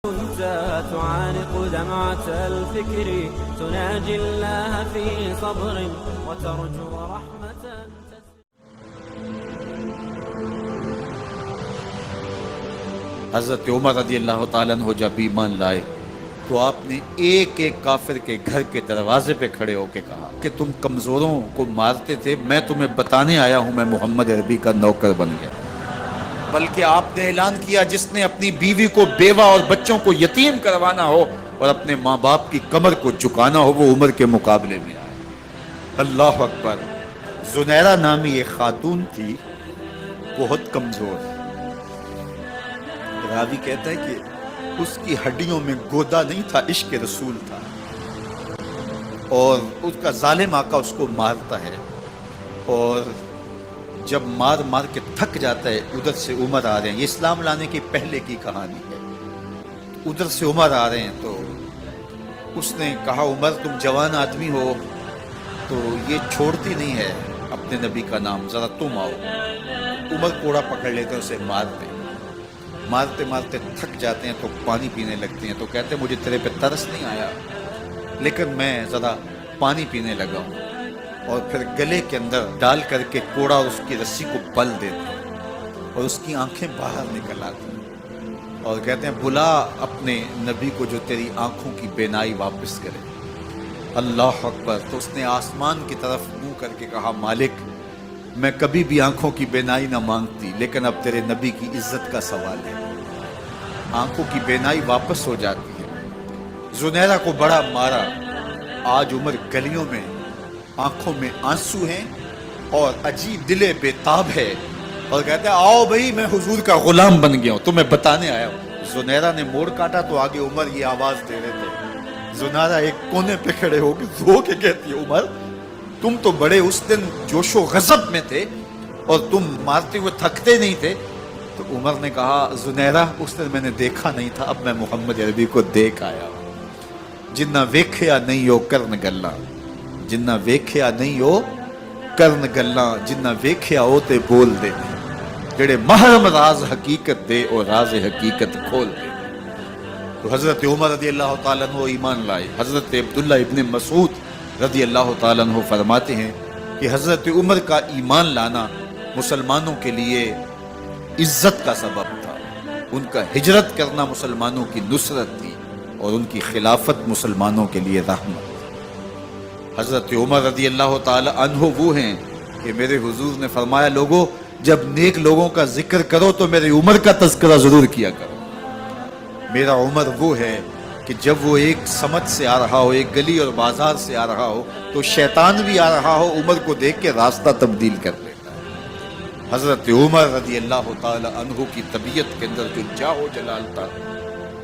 كنت تعانق دمعة الفكر تناجي الله في صبر وترجو رحمة. حضرت عمر رضی اللہ تعالیٰ عنہ جب ایمان لائے تو آپ نے ایک ایک کافر کے گھر کے دروازے پہ کھڑے ہو کے کہا کہ تم کمزوروں کو مارتے تھے، میں تمہیں بتانے آیا ہوں میں محمد عربی کا نوکر بن گیا۔ بلکہ آپ نے اعلان کیا جس نے اپنی بیوی کو بیوہ اور بچوں کو یتیم کروانا ہو اور اپنے ماں باپ کی کمر کو جھکانا ہو وہ عمر کے مقابلے میں آئے۔ اللہ اکبر۔ زنیرہ نامی ایک خاتون تھی، بہت کمزور، راوی کہتا ہے کہ اس کی ہڈیوں میں گودا نہیں تھا، عشق رسول تھا، اور اس کا ظالم آقا اس کو مارتا ہے، اور جب مار مار کے تھک جاتا ہے ادھر سے عمر آ رہے ہیں، یہ اسلام لانے کی پہلے کی کہانی ہے، ادھر سے عمر آ رہے ہیں تو اس نے کہا عمر تم جوان آدمی ہو تو یہ چھوڑتی نہیں ہے اپنے نبی کا نام، ذرا تم آؤ۔ عمر کوڑا پکڑ لیتے ہیں، اسے مارتے مارتے تھک جاتے ہیں تو پانی پینے لگتے ہیں، تو کہتے ہیں مجھے تیرے پہ ترس نہیں آیا لیکن میں ذرا پانی پینے لگا ہوں، اور پھر گلے کے اندر ڈال کر کے کوڑا اور اس کی رسی کو بل دیتے ہیں اور اس کی آنکھیں باہر نکل آتی ہیں اور کہتے ہیں بلا اپنے نبی کو جو تیری آنکھوں کی بینائی واپس کرے۔ اللہ اکبر۔ تو اس نے آسمان کی طرف منہ کر کے کہا مالک میں کبھی بھی آنکھوں کی بینائی نہ مانگتی لیکن اب تیرے نبی کی عزت کا سوال ہے۔ آنکھوں کی بینائی واپس ہو جاتی ہے۔ زنیرہ کو بڑا مارا، آج عمر گلیوں میں آنکھوں میں آنسو ہیں اور عجیب دلے بے تاب ہے اور کہتے ہیں آؤ بھئی میں حضور کا غلام بن گیا ہوں، تمہیں بتانے آیا ہوں۔ زنیرہ نے موڑ کاٹا تو آگے عمر یہ آواز دے رہے تھے۔ زنیرہ ایک کونے پہ کھڑے ہو کے رو کے کہتی ہے عمر تم تو بڑے اس دن جوش و غضب میں تھے اور تم مارتے ہوئے تھکتے نہیں تھے۔ تو عمر نے کہا زنیرہ اس دن میں نے دیکھا نہیں تھا، اب میں محمد عربی کو دیکھ آیا ہوں۔ جنہ ویکھیا نہیں ہو کرن گلاں، جنہ ویکھیا نہیں ہو کرن گلاں، جنہ ویکھیا ہو تے بول دے، جڑے محرم راز حقیقت دے اور راز حقیقت کھول دے۔ تو حضرت عمر رضی اللہ تعالیٰ عنہ ایمان لائے۔ حضرت عبداللہ ابن مسعود رضی اللہ تعالیٰ عنہ فرماتے ہیں کہ حضرت عمر کا ایمان لانا مسلمانوں کے لیے عزت کا سبب تھا، ان کا ہجرت کرنا مسلمانوں کی نصرت تھی اور ان کی خلافت مسلمانوں کے لیے رحمت۔ حضرت عمر رضی اللہ تعالی عنہ وہ ہیں کہ میرے حضور نے فرمایا لوگوں جب نیک لوگوں کا ذکر کرو تو میرے عمر کا تذکرہ ضرور کیا کرو۔ میرا عمر وہ ہے کہ جب وہ ایک سمت سے آ رہا ہو، ایک گلی اور بازار سے آ رہا ہو تو شیطان بھی آ رہا ہو عمر کو دیکھ کے راستہ تبدیل کر لیتا ہے۔ حضرت عمر رضی اللہ تعالی عنہ کی طبیعت کے اندر جو جاہ و جلال تھا،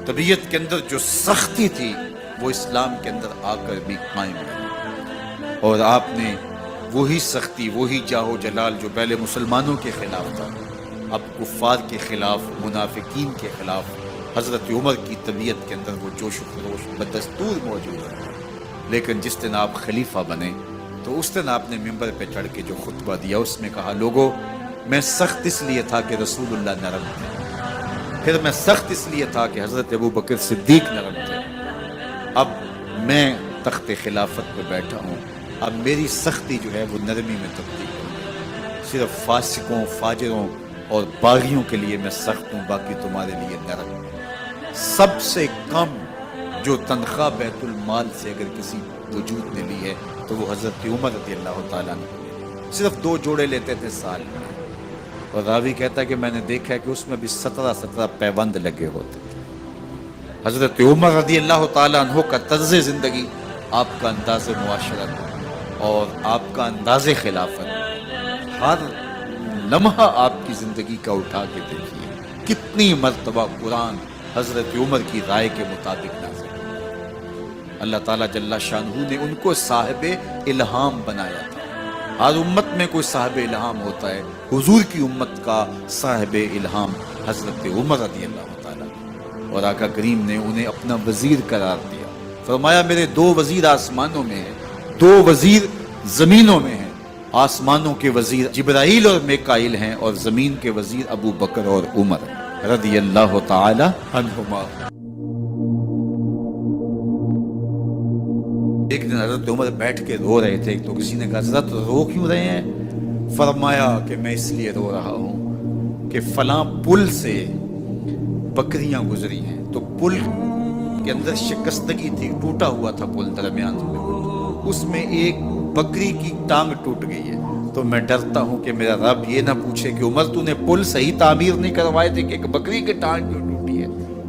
طبیعت کے اندر جو سختی تھی وہ اسلام کے اندر آ کر بھی قائم رہی، اور آپ نے وہی سختی وہی جاہ و جلال جو پہلے مسلمانوں کے خلاف تھا اب کفار کے خلاف، منافقین کے خلاف حضرت عمر کی طبیعت کے اندر وہ جوش و خروش بدستور موجود ہے۔ لیکن جس دن آپ خلیفہ بنے تو اس دن آپ نے ممبر پہ چڑھ کے جو خطبہ دیا اس میں کہا لوگوں میں سخت اس لیے تھا کہ رسول اللہ نرم تھے، پھر میں سخت اس لیے تھا کہ حضرت ابوبکر صدیق نرم تھے، اب میں تخت خلافت پہ بیٹھا ہوں، اب میری سختی جو ہے وہ نرمی میں تبدیل ہو گئی، صرف فاسقوں فاجروں اور باغیوں کے لیے میں سخت ہوں، باقی تمہارے لیے نرم ہوں۔ سب سے کم جو تنخواہ بیت المال سے اگر کسی وجود نے لی ہے تو وہ حضرت عمر رضی اللہ تعالیٰ عنہ صرف 2 جوڑے لیتے تھے سال میں، اور راوی کہتا ہے کہ میں نے دیکھا ہے کہ اس میں بھی 17 پیوند لگے ہوتے تھے۔ حضرت عمر رضی اللہ تعالیٰ عنہ کا طرز زندگی، آپ کا انداز معاشرت اور آپ کا انداز خلافت، ہر لمحہ آپ کی زندگی کا اٹھا کے دیکھیے کتنی مرتبہ قرآن حضرت عمر کی رائے کے مطابق نازل۔ اللہ تعالیٰ جل شانہ نے ان کو صاحب الہام بنایا تھا۔ ہر امت میں کوئی صاحب الہام ہوتا ہے، حضور کی امت کا صاحب الہام حضرت عمر رضی اللہ تعالیٰ، اور آقا کریم نے انہیں اپنا وزیر قرار دیا۔ فرمایا میرے 2 وزیر آسمانوں میں ہیں، 2 وزیر زمینوں میں ہیں، آسمانوں کے وزیر جبرائیل اور میکائیل ہیں اور زمین کے وزیر ابو بکر اور عمر رضی اللہ تعالی عنہما۔ ایک دن حضرت عمر بیٹھ کے رو رہے تھے، تو کسی نے کہا حضرت رو کیوں رہے ہیں؟ فرمایا کہ میں اس لیے رو رہا ہوں کہ فلاں پل سے بکریاں گزری ہیں، تو پل کے اندر شکستگی تھی، ٹوٹا ہوا تھا پل درمیان میں، اس میں ایک بکری کی ٹانگ ٹوٹ گئی ہے، تو میں ڈرتا ہوں کہ میرا رب یہ نہ پوچھے کہ عمر تو نے پل صحیح تعمیر نہیں کروائے تھے کہ ایک بکری کی ٹانگ کیوں ٹوٹی ہے۔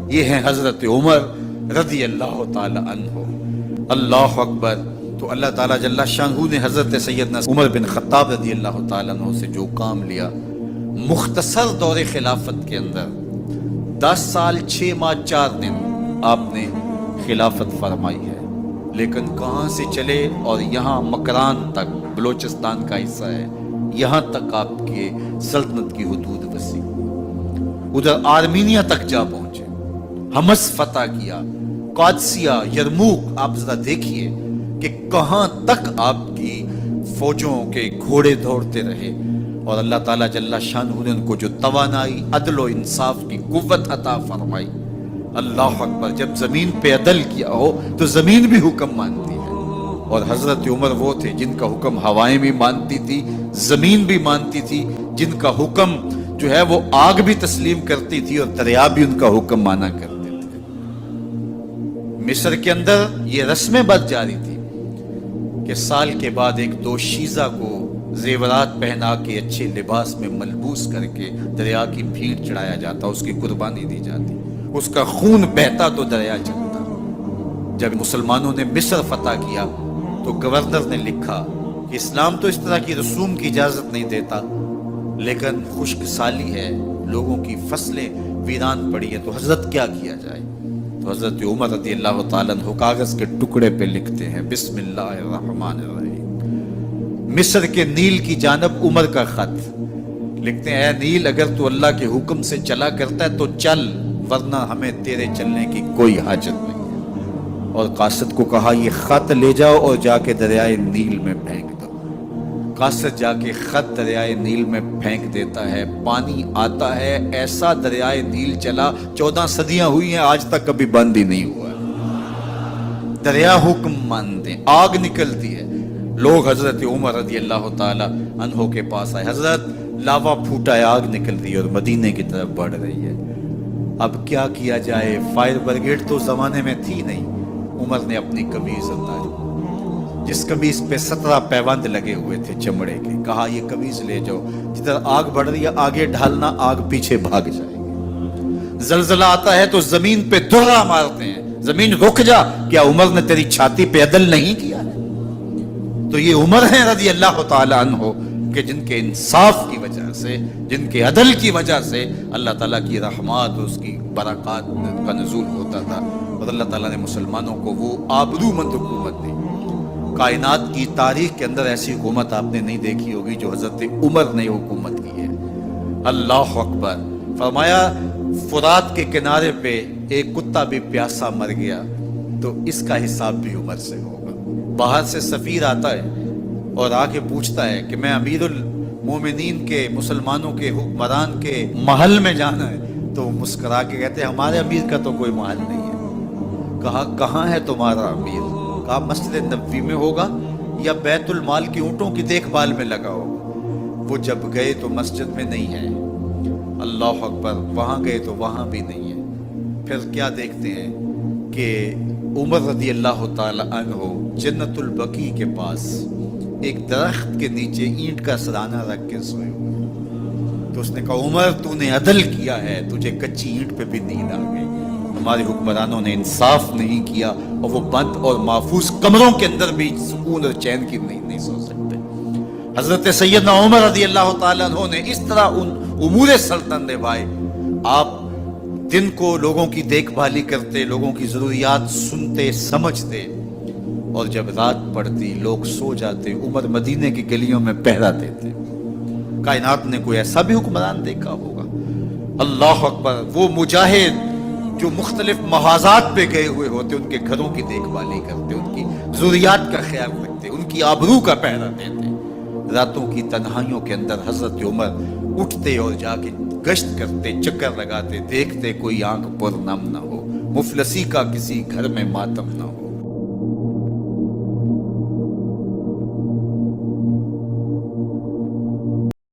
یہ ہیں حضرت عمر رضی اللہ تعالی عنہ۔ اللہ اکبر۔ تو اللہ تعالیٰ جل شانہ نے حضرت سیدنا عمر بن خطاب رضی اللہ تعالیٰ عنہ سے جو کام لیا، مختصر دور خلافت کے اندر 10 سال 6 ماہ 4 دن آپ نے خلافت فرمائی ہے، لیکن کہاں سے چلے اور یہاں مکران تک، بلوچستان کا حصہ ہے، یہاں تک آپ کے سلطنت کی حدود وسیع، ادھر آرمینیا تک جا پہنچے، حمص فتح کیا، قادسیہ، یرموک۔ آپ ذرا دیکھیے کہ کہاں تک آپ کی فوجوں کے گھوڑے دوڑتے رہے، اور اللہ تعالیٰ جل شانہ نے ان کو جو توانائی، عدل و انصاف کی قوت عطا فرمائی۔ اللہ اکبر۔ جب زمین پہ عدل کیا ہو تو زمین بھی حکم مانتی ہے، اور حضرت عمر وہ تھے جن کا حکم ہوائیں بھی مانتی تھی، زمین بھی مانتی تھی، جن کا حکم جو ہے وہ آگ بھی تسلیم کرتی تھی اور دریا بھی ان کا حکم مانا کرتے تھے۔ مصر کے اندر یہ رسم بد جاری تھی کہ سال کے بعد ایک دوشیزہ کو زیورات پہنا کے اچھے لباس میں ملبوس کر کے دریا کی بھیڑ چڑھایا جاتا، اس کی قربانی دی جاتی، اس کا خون بہتا تو دریا چلتا۔ جب مسلمانوں نے مصر فتح کیا تو گورنر نے لکھا کہ اسلام تو اس طرح کی رسوم کی اجازت نہیں دیتا، لیکن خشک سالی ہے، لوگوں کی فصلیں ویران پڑی ہیں، تو حضرت کیا کیا جائے؟ تو حضرت عمر رضی اللہ تعالیٰ عنہ کاغذ کے ٹکڑے پہ لکھتے ہیں بسم اللہ الرحمن الرحیم، مصر کے نیل کی جانب عمر کا خط لکھتے ہیں، اے نیل اگر تو اللہ کے حکم سے چلا کرتا ہے تو چل، ورنہ ہمیں تیرے چلنے کی کوئی حاجت نہیں ہے۔ اور قاصد کو کہا یہ خط لے جاؤ اور جا کے دریائے نیل میں پھینک دو۔ قاصد جا کے خط دریائے نیل میں پھینک دیتا ہے، پانی آتا ہے، ایسا دریائے نیل چلا، 14 صدیاں ہوئی ہیں آج تک کبھی بند ہی نہیں ہوا۔ دریا حکم مانتے ہیں، آگ نکلتی ہے، لوگ حضرت عمر رضی اللہ تعالی عنہ کے پاس آئے، حضرت لاوا پھوٹا ہے، آگ نکل رہی ہے اور مدینے کی طرف بڑھ رہی ہے، اب کیا کیا جائے؟ فائر بریگیڈ تو زمانے میں تھی نہیں۔ عمر نے اپنی قمیض اتاری، جس قمیض پہ 17 پیوند لگے ہوئے تھے چمڑے کے، کہا یہ قمیض لے جاؤ، جدھر آگ بڑھ رہی ہے آگے ڈھالنا، آگ پیچھے بھاگ جائے گی۔ زلزلہ آتا ہے تو زمین پہ دہرا مارتے ہیں، زمین رک جا، کیا عمر نے تیری چھاتی پہ عدل نہیں کیا ہے؟ تو یہ عمر ہیں رضی اللہ تعالی عنہ کہ جن کے انصاف کی وجہ سے، جن کے عدل کی وجہ سے اللہ تعالیٰ کی رحمات، اس کی برکات کا نزول ہوتا تھا، اور اللہ تعالیٰ نے مسلمانوں کو وہ آبرو مند حکومت دی۔ کائنات کی تاریخ کے اندر ایسی حکومت آپ نے نہیں دیکھی ہوگی جو حضرت عمر نے حکومت کی ہے۔ اللہ اکبر۔ فرمایا فرات کے کنارے پہ ایک کتا بھی پیاسا مر گیا تو اس کا حساب بھی عمر سے ہوگا۔ باہر سے سفیر آتا ہے اور آ کے پوچھتا ہے کہ میں امیر المومنین کے، مسلمانوں کے حکمران کے محل میں جانا ہے، تو مسکرا کے کہتے ہیں ہمارے امیر کا تو کوئی محل نہیں ہے۔ کہا کہاں ہے تمہارا امیر؟ کہا مسجد نبوی میں ہوگا یا بیت المال کی اونٹوں کی دیکھ بھال میں لگا ہوگا۔ وہ جب گئے تو مسجد میں نہیں ہے، اللہ اکبر، وہاں گئے تو وہاں بھی نہیں ہے۔ پھر کیا دیکھتے ہیں کہ عمر رضی اللہ تعالی عنہ جنت البقیع کے پاس ایک درخت کے نیچے اینٹ کا سرانہ رکھ کے سوئے ہوئے، تو اس نے کہا عمر تو نے عدل کیا ہے، تجھے کچی اینٹ پہ بھی نیند آ گئی، ہمارے حکمرانوں نے انصاف نہیں کیا، اور وہ بند اور محفوظ کمروں کے اندر بھی سکون اور چین کی نیند نہیں سو سکتے۔ حضرت سیدنا عمر رضی اللہ تعالیٰ عنہ نے اس طرح ان امور سلطنت نبھائے، آپ دن کو لوگوں کی دیکھ بھالی کرتے، لوگوں کی ضروریات سنتے سمجھتے، اور جب رات پڑتی لوگ سو جاتے، عمر مدینے کی گلیوں میں پہرا دیتے۔ کائنات نے کوئی ایسا بھی حکمران دیکھا ہوگا؟ اللہ اکبر۔ وہ مجاہد جو مختلف محاذات پہ گئے ہوئے ہوتے، ان کے گھروں کی دیکھ بھالی کرتے، ان کی ضروریات کا خیال رکھتے، ان کی آبرو کا پہرا دیتے۔ راتوں کی تنہائیوں کے اندر حضرت عمر اٹھتے اور جا کے گشت کرتے، چکر لگاتے، دیکھتے کوئی آنکھ پر نم نہ ہو، مفلسی کا کسی گھر میں ماتم نہ ہو۔